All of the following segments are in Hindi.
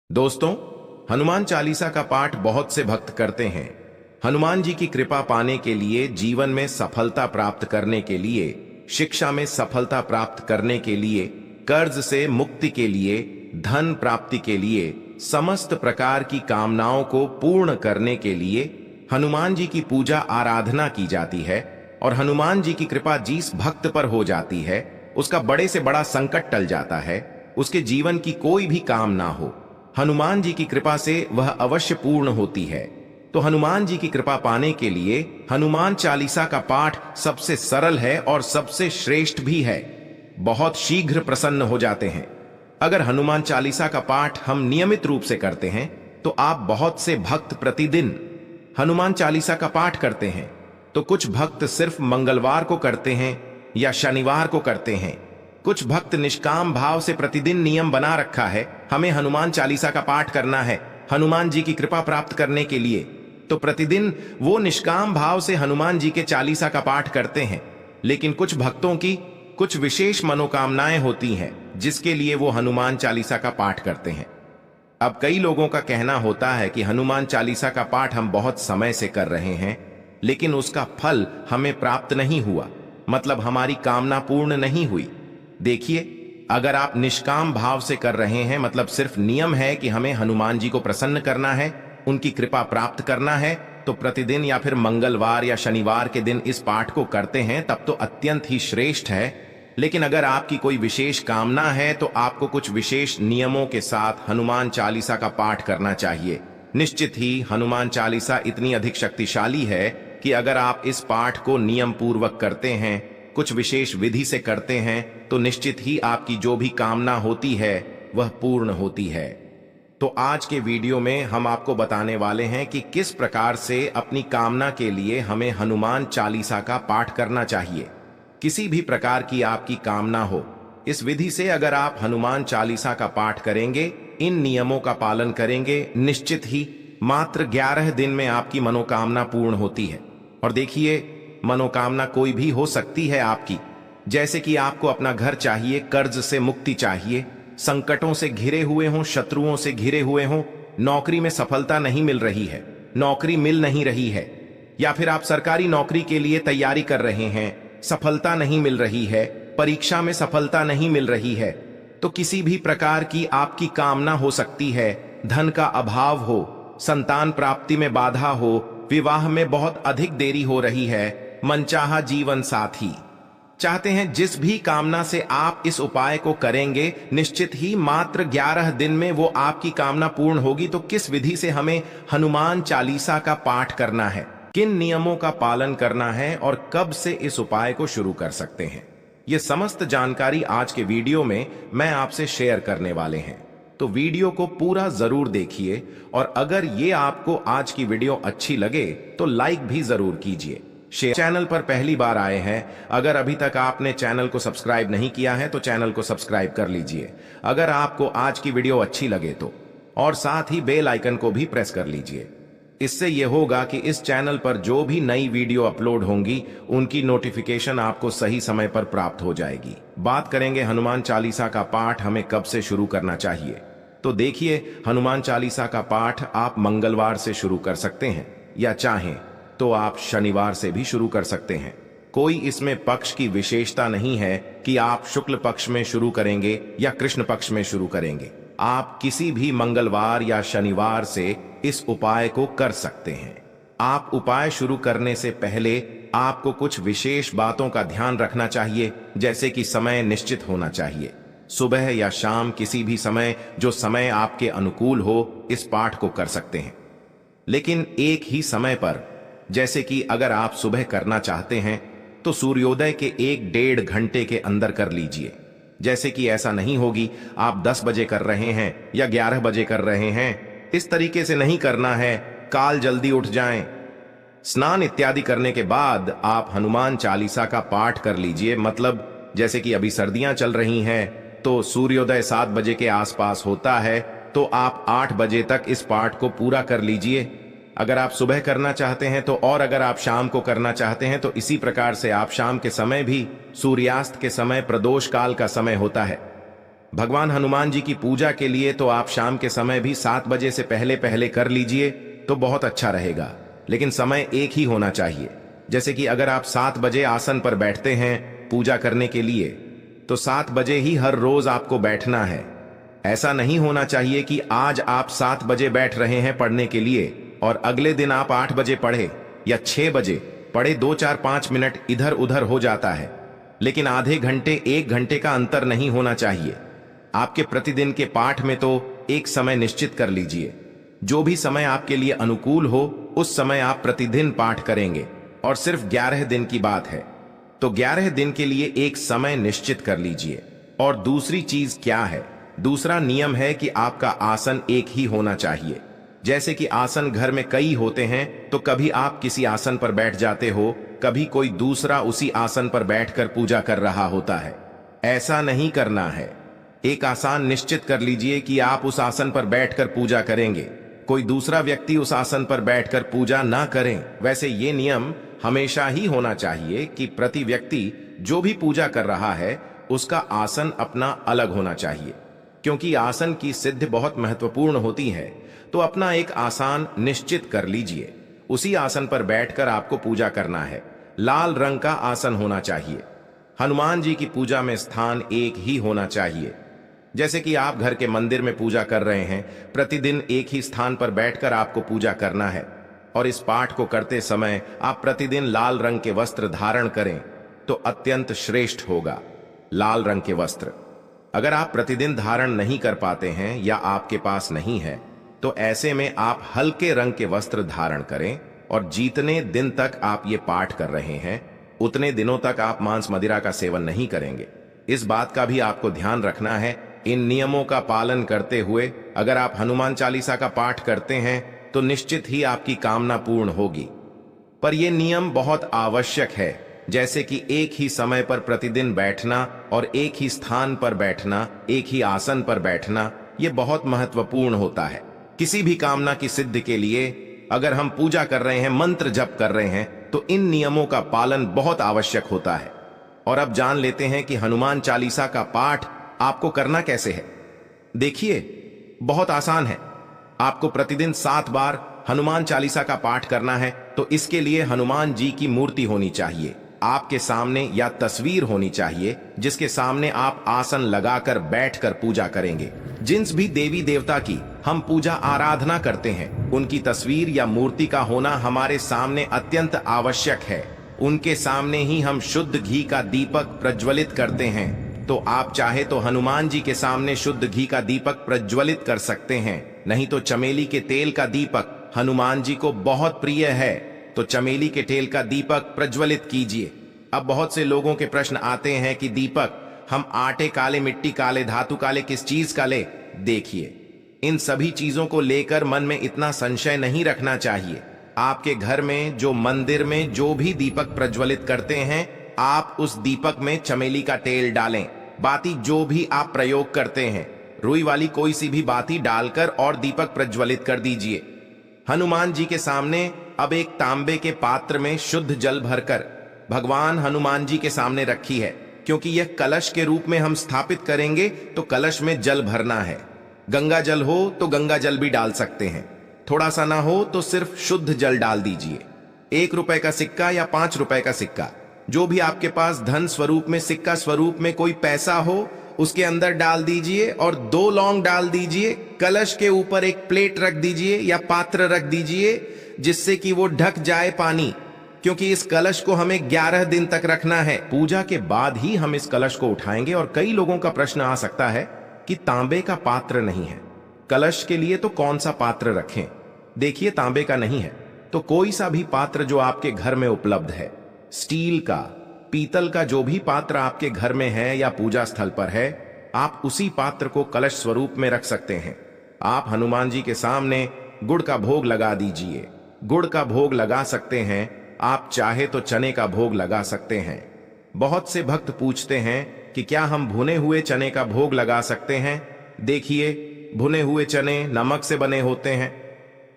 दोस्तों, हनुमान चालीसा का पाठ बहुत से भक्त करते हैं। हनुमान जी की कृपा पाने के लिए, जीवन में सफलता प्राप्त करने के लिए, शिक्षा में सफलता प्राप्त करने के लिए, कर्ज से मुक्ति के लिए, धन प्राप्ति के लिए, समस्त प्रकार की कामनाओं को पूर्ण करने के लिए हनुमान जी की पूजा आराधना की जाती है। और हनुमान जी की कृपा जिस भक्त पर हो जाती है, उसका बड़े से बड़ा संकट टल जाता है। उसके जीवन की कोई भी काम ना हो, हनुमान जी की कृपा से वह अवश्य पूर्ण होती है। तो हनुमान जी की कृपा पाने के लिए हनुमान चालीसा का पाठ सबसे सरल है और सबसे श्रेष्ठ भी है। बहुत शीघ्र प्रसन्न हो जाते हैं। अगर हनुमान चालीसा का पाठ हम नियमित रूप से करते हैं तो आप बहुत से भक्त प्रतिदिन हनुमान चालीसा का पाठ करते हैं। तो कुछ भक्त सिर्फ मंगलवार को करते हैं या शनिवार को करते हैं। कुछ भक्त निष्काम भाव से प्रतिदिन नियम बना रखा है, हमें हनुमान चालीसा का पाठ करना है हनुमान जी की कृपा प्राप्त करने के लिए। तो प्रतिदिन वो निष्काम भाव से हनुमान जी के चालीसा का पाठ करते हैं। लेकिन कुछ भक्तों की कुछ विशेष मनोकामनाएं होती हैं, जिसके लिए वो हनुमान चालीसा का पाठ करते हैं। अब कई लोगों का कहना होता है कि हनुमान चालीसा का पाठ हम बहुत समय से कर रहे हैं, लेकिन उसका फल हमें प्राप्त नहीं हुआ, मतलब हमारी कामना पूर्ण नहीं हुई। देखिए, अगर आप निष्काम भाव से कर रहे हैं, मतलब सिर्फ नियम है कि हमें हनुमान जी को प्रसन्न करना है, उनकी कृपा प्राप्त करना है, तो प्रतिदिन या फिर मंगलवार या शनिवार के दिन इस पाठ को करते हैं, तब तो अत्यंत ही श्रेष्ठ है। लेकिन अगर आपकी कोई विशेष कामना है तो आपको कुछ विशेष नियमों के साथ हनुमान चालीसा का पाठ करना चाहिए। निश्चित ही हनुमान चालीसा इतनी अधिक शक्तिशाली है कि अगर आप इस पाठ को नियम पूर्वक करते हैं, कुछ विशेष विधि से करते हैं, तो निश्चित ही आपकी जो भी कामना होती है वह पूर्ण होती है। तो आज के वीडियो में हम आपको बताने वाले हैं कि किस प्रकार से अपनी कामना के लिए हमें हनुमान चालीसा का पाठ करना चाहिए। किसी भी प्रकार की आपकी कामना हो, इस विधि से अगर आप हनुमान चालीसा का पाठ करेंगे, इन नियमों का पालन करेंगे, निश्चित ही मात्र 11 दिन में आपकी मनोकामना पूर्ण होती है। और देखिए, मनोकामना कोई भी हो सकती है आपकी, जैसे कि आपको अपना घर चाहिए, कर्ज से मुक्ति चाहिए, संकटों से घिरे हुए हों, शत्रुओं से घिरे हुए हों, नौकरी में सफलता नहीं मिल रही है, नौकरी मिल नहीं रही है, या फिर आप सरकारी नौकरी के लिए तैयारी कर रहे हैं, सफलता नहीं मिल रही है, परीक्षा में सफलता नहीं मिल रही है। तो किसी भी प्रकार की आपकी कामना हो सकती है। धन का अभाव हो, संतान प्राप्ति में बाधा हो, विवाह में बहुत अधिक देरी हो रही है, मनचाहा जीवन साथी चाहते हैं। जिस भी कामना से आप इस उपाय को करेंगे, निश्चित ही मात्र 11 दिन में वो आपकी कामना पूर्ण होगी। तो किस विधि से हमें हनुमान चालीसा का पाठ करना है, किन नियमों का पालन करना है और कब से इस उपाय को शुरू कर सकते हैं, ये समस्त जानकारी आज के वीडियो में मैं आपसे शेयर करने वाले हैं। तो वीडियो को पूरा जरूर देखिए, और अगर ये आपको आज की वीडियो अच्छी लगे तो लाइक भी जरूर कीजिए। चैनल पर पहली बार आए हैं, अगर अभी तक आपने चैनल को सब्सक्राइब नहीं किया है तो चैनल को सब्सक्राइब कर लीजिए अगर आपको आज की वीडियो अच्छी लगे तो, और साथ ही बेल आइकन को भी प्रेस कर लीजिए। इससे यह होगा कि इस चैनल पर जो भी नई वीडियो अपलोड होंगी, उनकी नोटिफिकेशन आपको सही समय पर प्राप्त हो जाएगी। बात करेंगे हनुमान चालीसा का पाठ हमें कब से शुरू करना चाहिए। तो देखिए, हनुमान चालीसा का पाठ आप मंगलवार से शुरू कर सकते हैं, या चाहें तो आप शनिवार से भी शुरू कर सकते हैं। कोई इसमें पक्ष की विशेषता नहीं है कि आप शुक्ल पक्ष में शुरू करेंगे या कृष्ण पक्ष में शुरू करेंगे। आप किसी भी मंगलवार या शनिवार से इस उपाय को कर सकते हैं। आप उपाय शुरू करने से पहले आपको कुछ विशेष बातों का ध्यान रखना चाहिए, जैसे कि समय निश्चित होना चाहिए। सुबह या शाम किसी भी समय, जो समय आपके अनुकूल हो, इस पाठ को कर सकते हैं। लेकिन एक ही समय पर, जैसे कि अगर आप सुबह करना चाहते हैं तो सूर्योदय के 1-1.5 घंटे के अंदर कर लीजिए। जैसे कि ऐसा नहीं होगी आप 10 बजे कर रहे हैं या 11 बजे कर रहे हैं, इस तरीके से नहीं करना है। काल जल्दी उठ जाएं, स्नान इत्यादि करने के बाद आप हनुमान चालीसा का पाठ कर लीजिए। मतलब जैसे कि अभी सर्दियां चल रही हैं तो सूर्योदय 7 बजे के आसपास होता है, तो आप 8 बजे तक इस पाठ को पूरा कर लीजिए। अगर आप सुबह करना चाहते हैं तो, और अगर आप शाम को करना चाहते हैं तो इसी प्रकार से आप शाम के समय भी, सूर्यास्त के समय प्रदोष काल का समय होता है, भगवान हनुमान जी की पूजा के लिए तो आप शाम के समय भी 7 बजे से पहले पहले कर लीजिए तो बहुत अच्छा रहेगा, लेकिन समय एक ही होना चाहिए। जैसे कि अगर आप 7 बजे आसन पर बैठते हैं पूजा करने के लिए, तो 7 बजे ही हर रोज आपको बैठना है। ऐसा नहीं होना चाहिए कि आज आप 7 बजे बैठ रहे हैं पढ़ने के लिए और अगले दिन आप 8 बजे पढ़े या 6 बजे पढ़े। 2 4 5 मिनट इधर उधर हो जाता है, लेकिन आधे घंटे 1 घंटे का अंतर नहीं होना चाहिए। आपके प्रतिदिन के पाठ में तो एक समय निश्चित कर लीजिए। जो भी समय आपके लिए अनुकूल हो उस समय आप प्रतिदिन पाठ करेंगे, और सिर्फ 11 दिन की बात है तो 11 दिन के लिए एक समय निश्चित कर लीजिए। और दूसरी चीज क्या है? दूसरा नियम है कि आपका आसन एक ही होना चाहिए। जैसे कि आसन घर में कई होते हैं, तो कभी आप किसी आसन पर बैठ जाते हो, कभी कोई दूसरा उसी आसन पर बैठकर पूजा कर रहा होता है। ऐसा नहीं करना है। एक आसन निश्चित कर लीजिए कि आप उस आसन पर बैठकर पूजा करेंगे, कोई दूसरा व्यक्ति उस आसन पर बैठकर पूजा ना करें। वैसे ये नियम हमेशा ही होना चाहिए कि प्रति व्यक्ति जो भी पूजा कर रहा है उसका आसन अपना अलग होना चाहिए, क्योंकि आसन की सिद्धि बहुत महत्वपूर्ण होती है। तो अपना एक आसन निश्चित कर लीजिए, उसी आसन पर बैठकर आपको पूजा करना है। लाल रंग का आसन होना चाहिए। हनुमान जी की पूजा में स्थान एक ही होना चाहिए। जैसे कि आप घर के मंदिर में पूजा कर रहे हैं, प्रतिदिन एक ही स्थान पर बैठकर आपको पूजा करना है। और इस पाठ को करते समय आप प्रतिदिन लाल रंग के वस्त्र धारण करें तो अत्यंत श्रेष्ठ होगा। लाल रंग के वस्त्र अगर आप प्रतिदिन धारण नहीं कर पाते हैं या आपके पास नहीं है, तो ऐसे में आप हल्के रंग के वस्त्र धारण करें। और जितने दिन तक आप ये पाठ कर रहे हैं उतने दिनों तक आप मांस मदिरा का सेवन नहीं करेंगे। इस बात का भी आपको ध्यान रखना है। इन नियमों का पालन करते हुए अगर आप हनुमान चालीसा का पाठ करते हैं तो निश्चित ही आपकी कामना पूर्ण होगी। पर यह नियम बहुत आवश्यक है, जैसे कि एक ही समय पर प्रतिदिन बैठना और एक ही स्थान पर बैठना, एक ही आसन पर बैठना, यह बहुत महत्वपूर्ण होता है। किसी भी कामना की सिद्धि के लिए अगर हम पूजा कर रहे हैं, मंत्र जप कर रहे हैं, तो इन नियमों का पालन बहुत आवश्यक होता है। और अब जान लेते हैं कि हनुमान चालीसा का पाठ आपको करना कैसे है। देखिए, बहुत आसान है। आपको प्रतिदिन 7 बार हनुमान चालीसा का पाठ करना है। तो इसके लिए हनुमान जी की मूर्ति होनी चाहिए आपके सामने, या तस्वीर होनी चाहिए जिसके सामने आप आसन लगाकर बैठकर पूजा करेंगे। जिन भी देवी देवता की हम पूजा आराधना करते हैं, उनकी तस्वीर या मूर्ति का होना हमारे सामने अत्यंत आवश्यक है। उनके सामने ही हम शुद्ध घी का दीपक प्रज्वलित करते हैं। तो आप चाहे तो हनुमान जी के सामने शुद्ध घी का दीपक प्रज्वलित कर सकते हैं, नहीं तो चमेली के तेल का दीपक हनुमान जी को बहुत प्रिय है, तो चमेली के तेल का दीपक प्रज्वलित कीजिए। अब बहुत से लोगों के प्रश्न आते हैं कि दीपक हम आटे काले, मिट्टी काले, धातु काले, किस चीज का ले? देखिए, इन सभी चीजों को लेकर मन में इतना संशय नहीं रखना चाहिए। आपके घर में जो मंदिर में जो भी दीपक प्रज्वलित करते हैं, आप उस दीपक में चमेली का तेल डालें। बाती जो भी आप प्रयोग करते हैं, रुई वाली कोई सी भी बाती डालकर और दीपक प्रज्वलित कर दीजिए। हनुमान जी के सामने अब एक तांबे के पात्र में शुद्ध जल भरकर भगवान हनुमान जी के सामने रखी है, क्योंकि यह कलश के रूप में हम स्थापित करेंगे तो कलश में जल भरना है। गंगा जल हो तो गंगा जल भी डाल सकते हैं, थोड़ा सा ना हो तो सिर्फ शुद्ध जल डाल दीजिए। 1 रुपए का सिक्का या 5 रुपए का सिक्का, जो भी आपके पास धन स्वरूप में, सिक्का स्वरूप में कोई पैसा हो, उसके अंदर डाल दीजिए और 2 लौंग डाल दीजिए। कलश के ऊपर एक प्लेट रख दीजिए या पात्र रख दीजिए, जिससे कि वो ढक जाए पानी, क्योंकि इस कलश को हमें 11 दिन तक रखना है। पूजा के बाद ही हम इस कलश को उठाएंगे। और कई लोगों का प्रश्न आ सकता है कि तांबे का पात्र नहीं है कलश के लिए, तो कौन सा पात्र रखें? देखिए, तांबे का नहीं है तो कोई सा भी पात्र जो आपके घर में उपलब्ध है, स्टील का, पीतल का, जो भी पात्र आपके घर में है या पूजा स्थल पर है, आप उसी पात्र को कलश स्वरूप में रख सकते हैं। आप हनुमान जी के सामने गुड़ का भोग लगा दीजिए। गुड़ का भोग लगा सकते हैं, आप चाहे तो चने का भोग लगा सकते हैं। बहुत से भक्त पूछते हैं कि क्या हम भुने हुए चने का भोग लगा सकते हैं? देखिए, भुने हुए चने नमक से बने होते हैं,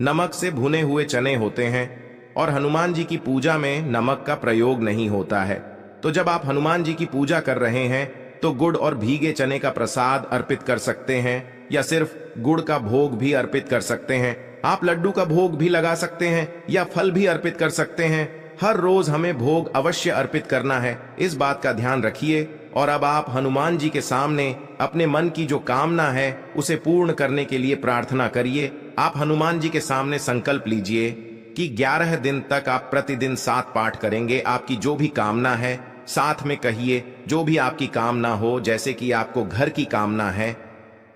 नमक से भुने हुए चने होते हैं, और हनुमान जी की पूजा में नमक का प्रयोग नहीं होता है। तो जब आप हनुमान जी की पूजा कर रहे हैं तो गुड़ और भीगे चने का प्रसाद अर्पित कर सकते हैं, या सिर्फ गुड़ का भोग भी अर्पित कर सकते हैं। आप लड्डू का भोग भी लगा सकते हैं या फल भी अर्पित कर सकते हैं। हर रोज हमें भोग अवश्य अर्पित करना है, इस बात का ध्यान रखिए। और अब आप हनुमान जी के सामने अपने मन की जो कामना है उसे पूर्ण करने के लिए प्रार्थना करिए। आप हनुमान जी के सामने संकल्प लीजिए कि 11 दिन तक आप प्रतिदिन 7 पाठ करेंगे। आपकी जो भी कामना है साथ में कहिए, जो भी आपकी कामना हो, जैसे कि आपको घर की कामना है,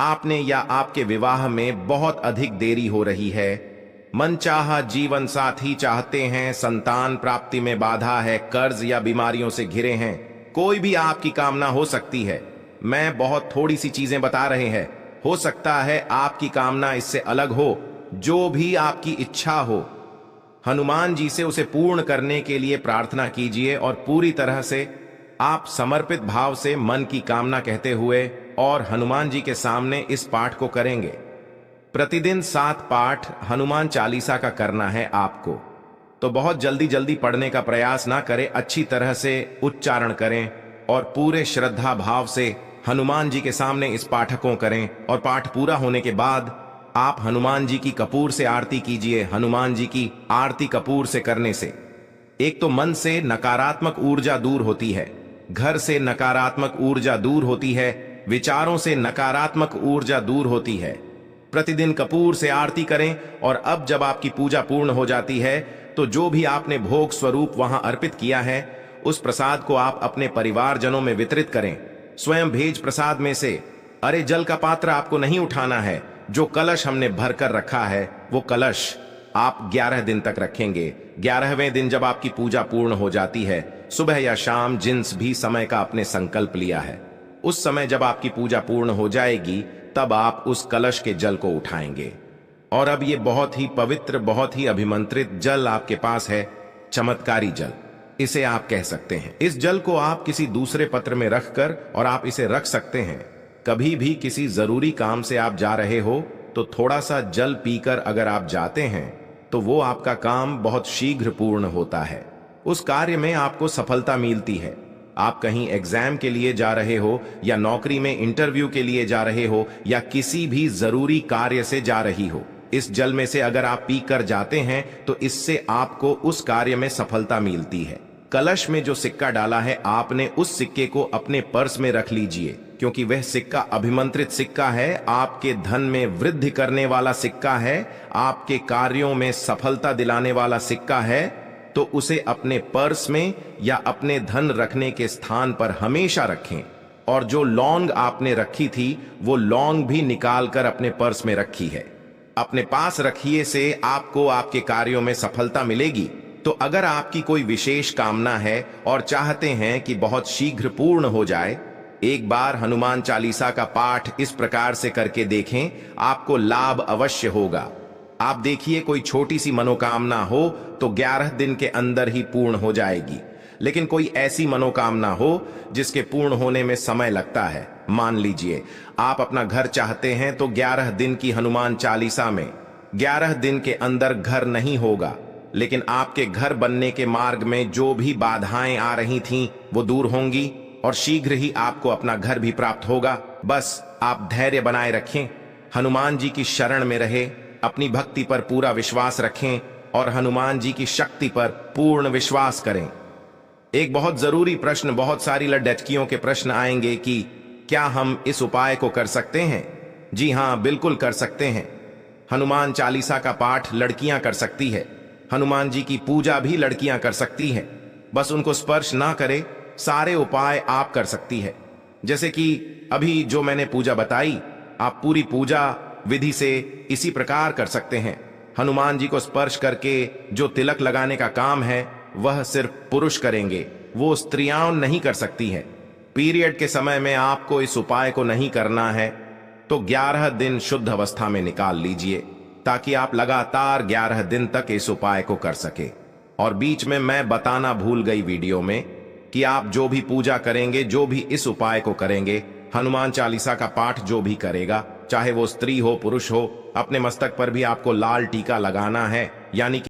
आपने या आपके विवाह में बहुत अधिक देरी हो रही है, मनचाहा जीवन साथी चाहते हैं, संतान प्राप्ति में बाधा है, कर्ज या बीमारियों से घिरे हैं, कोई भी आपकी कामना हो सकती है। मैं बहुत थोड़ी सी चीजें बता रहे हैं, हो सकता है आपकी कामना इससे अलग हो। जो भी आपकी इच्छा हो, हनुमान जी से उसे पूर्ण करने के लिए प्रार्थना कीजिए और पूरी तरह से आप समर्पित भाव से मन की कामना कहते हुए और हनुमान जी के सामने इस पाठ को करेंगे। प्रतिदिन 7 पाठ हनुमान चालीसा का करना है आपको, तो बहुत जल्दी जल्दी पढ़ने का प्रयास ना करें, अच्छी तरह से उच्चारण करें और पूरे श्रद्धा भाव से हनुमान जी के सामने इस पाठ को करें। और पाठ पूरा होने के बाद आप हनुमान जी की कपूर से आरती कीजिए। हनुमान जी की आरती कपूर से करने से एक तो मन से नकारात्मक ऊर्जा दूर होती है, घर से नकारात्मक ऊर्जा दूर होती है, विचारों से नकारात्मक ऊर्जा दूर होती है। प्रतिदिन कपूर से आरती करें और अब जब आपकी पूजा पूर्ण हो जाती है तो जो भी आपने भोग स्वरूप वहां अर्पित किया है उस प्रसाद को आप अपने परिवारजनों में वितरित करें। स्वयं भेज प्रसाद में से अरे जल का पात्र आपको नहीं उठाना है, जो कलश हमने भरकर रखा है वो कलश आप 11 दिन तक रखेंगे। 11वें दिन जब आपकी पूजा पूर्ण हो जाती है, सुबह या शाम जिस भी समय का आपने संकल्प लिया है, उस समय जब आपकी पूजा पूर्ण हो जाएगी तब आप उस कलश के जल को उठाएंगे। और अब ये बहुत ही पवित्र, बहुत ही अभिमंत्रित जल आपके पास है, चमत्कारी जल इसे आप कह सकते हैं। इस जल को आप किसी दूसरे पत्र में रखकर और आप इसे रख सकते हैं। कभी भी किसी जरूरी काम से आप जा रहे हो तो थोड़ा सा जल पीकर अगर आप जाते हैं तो वो आपका काम बहुत शीघ्र पूर्ण होता है, उस कार्य में आपको सफलता मिलती है। आप कहीं एग्जाम के लिए जा रहे हो या नौकरी में इंटरव्यू के लिए जा रहे हो या किसी भी जरूरी कार्य से जा रही हो, इस जल में से अगर आप पी कर जाते हैं तो इससे आपको उस कार्य में सफलता मिलती है। कलश में जो सिक्का डाला है आपने उस सिक्के को अपने पर्स में रख लीजिए, क्योंकि वह सिक्का अभिमंत्रित सिक्का है, आपके धन में वृद्धि करने वाला सिक्का है, आपके कार्यों में सफलता दिलाने वाला सिक्का है। तो उसे अपने पर्स में या अपने धन रखने के स्थान पर हमेशा रखें। और जो लौंग आपने रखी थी वो लौंग भी निकाल कर अपने पर्स में रखी है, अपने पास रखिए, से आपको आपके कार्यों में सफलता मिलेगी। तो अगर आपकी कोई विशेष कामना है और चाहते हैं कि बहुत शीघ्र पूर्ण हो जाए, एक बार हनुमान चालीसा का पाठ इस प्रकार से करके देखें, आपको लाभ अवश्य होगा। आप देखिए, कोई छोटी सी मनोकामना हो तो 11 दिन के अंदर ही पूर्ण हो जाएगी, लेकिन कोई ऐसी मनोकामना हो जिसके पूर्ण होने में समय लगता है, मान लीजिए आप अपना घर चाहते हैं तो 11 दिन की हनुमान चालीसा में 11 दिन के अंदर घर नहीं होगा, लेकिन आपके घर बनने के मार्ग में जो भी बाधाएं आ रही थीं वो दूर होंगी और शीघ्र ही आपको अपना घर भी प्राप्त होगा। बस आप धैर्य बनाए रखें, हनुमान जी की शरण में रहे, अपनी भक्ति पर पूरा विश्वास रखें और हनुमान जी की शक्ति पर पूर्ण विश्वास करें। एक बहुत जरूरी प्रश्न, बहुत सारी लड़कियों के प्रश्न आएंगे कि क्या हम इस उपाय को कर सकते हैं? जी हां, बिल्कुल कर सकते हैं। हनुमान चालीसा का पाठ लड़कियां कर सकती है, हनुमान जी की पूजा भी लड़कियां कर सकती हैं, बस उनको स्पर्श ना करे, सारे उपाय आप कर सकती है। जैसे कि अभी जो मैंने पूजा बताई, आप पूरी पूजा विधि से इसी प्रकार कर सकते हैं। हनुमान जी को स्पर्श करके जो तिलक लगाने का काम है वह सिर्फ पुरुष करेंगे, वो स्त्रियां नहीं कर सकती हैं। पीरियड के समय में आपको इस उपाय को नहीं करना है, तो 11 दिन शुद्ध अवस्था में निकाल लीजिए ताकि आप लगातार 11 दिन तक इस उपाय को कर सके। और बीच में मैं बताना भूल गई वीडियो में कि आप जो भी पूजा करेंगे, जो भी इस उपाय को करेंगे, हनुमान चालीसा का पाठ जो भी करेगा, चाहे वो स्त्री हो पुरुष हो, अपने मस्तक पर भी आपको लाल टीका लगाना है, यानी कि